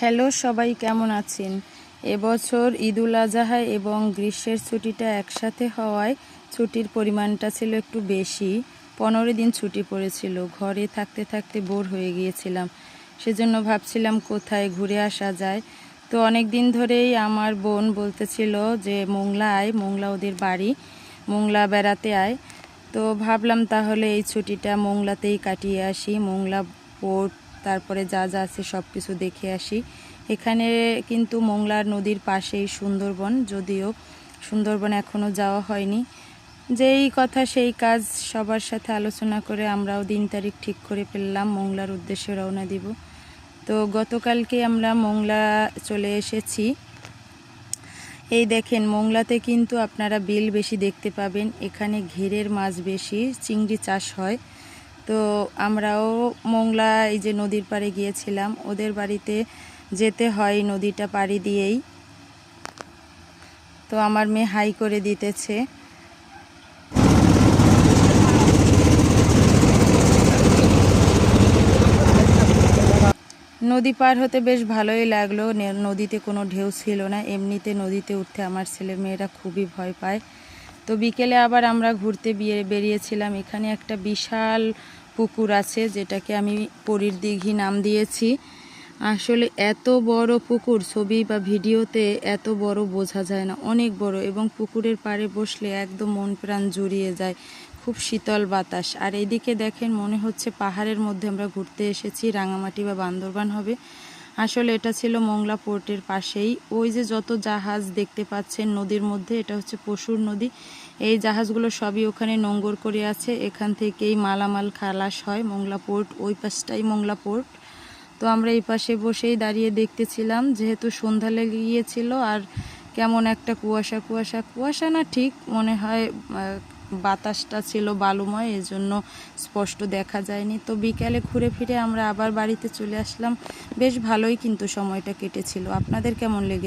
Hello সবাই, কেমন আছেন? এবছর ঈদুল আজহা এবং গ্রীষ্মের ছুটিটা একসাথে হওয়ায় ছুটির পরিমাণটা ছিল একটু বেশি। 15 দিন ছুটি পড়েছিল। ঘরে থাকতে থাকতে বোর হয়ে গিয়েছিলাম, সেজন্য ভাবছিলাম কোথায় ঘুরে আসা যায়। তো অনেক দিন ধরেই আমার বোন বলতেছিল যে মোংলা আয়, মোংলা ওদের বাড়ি, মোংলা বেড়াতে আয়। তো ভাবলাম তাহলে এই ছুটিটা মোংলাতেই কাটিয়ে আসি, মোংলা পোর্ট তারপরে যা যা আছে সব কিছু দেখে আসি। এখানে কিন্তু মোংলা নদীর পাশেই সুন্দরবন, যদিও সুন্দরবন এখনও যাওয়া হয়নি। যেই কথা সেই কাজ, সবার সাথে আলোচনা করে আমরাও দিন তারিখ ঠিক করে ফেললাম, মোংলার উদ্দেশ্যে রওনা দিব। তো গতকালকে আমরা মোংলা চলে এসেছি। এই দেখেন, মোংলাতে কিন্তু আপনারা বিল বেশি দেখতে পাবেন, এখানে ঘেরের মাছ বেশি, চিংড়ি চাষ হয়। তো আমরাও মোংলা এই যে নদীর পাড়ে গিয়েছিলাম, ওদের বাড়িতে যেতে হয় নদীটা পাড়ি দিয়েই। তো আমার মেয়ে হাই করে দিতেছে। নদী পার হতে বেশ ভালোই লাগলো, নদীতে কোনো ঢেউ ছিল না। এমনিতে নদীতে উঠতে আমার ছেলে মেয়েরা খুবই ভয় পায়। তো বিকেলে আবার আমরা ঘুরতে বেরিয়েছিলাম। এখানে একটা বিশাল পুকুর আছে, যেটাকে আমি পরীর দিঘি নাম দিয়েছি। আসলে এত বড় পুকুর, ছবি বা ভিডিওতে এত বড় বোঝা যায় না, অনেক বড়। এবং পুকুরের পাড়ে বসলে একদম মন প্রাণ জুড়িয়ে যায়, খুব শীতল বাতাস। আর এদিকে দেখেন, মনে হচ্ছে পাহাড়ের মধ্যে আমরা ঘুরতে এসেছি, রাঙামাটি বা বান্দরবান হবে। আসলে এটা ছিল মোংলা পোর্টের পাশেই। ওই যে যত জাহাজ দেখতে পাচ্ছেন নদীর মধ্যে, এটা হচ্ছে পশুর নদী। এই জাহাজগুলো সবই ওখানে নোঙর করে আছে, এখান থেকেই মালামাল খালাস হয়। মোংলা পোর্ট ওই পাশটাই মোংলা পোর্ট। তো আমরা এই পাশে বসেই দাঁড়িয়ে দেখতেছিলাম, যেহেতু সন্ধ্যা লেগে গিয়েছিল আর কেমন একটা কুয়াশা কুয়াশা, কুয়াশা না ঠিক, মনে হয় বাতাসটা ছিল বালুময়, এজন্য স্পষ্ট দেখা যায়নি। তো বিকেলে ঘুরে ফিরে আমরা আবার বাড়িতে চলে আসলাম। বেশ ভালোই কিন্তু সময়টা কেটেছিল। আপনাদের কেমন লেগে?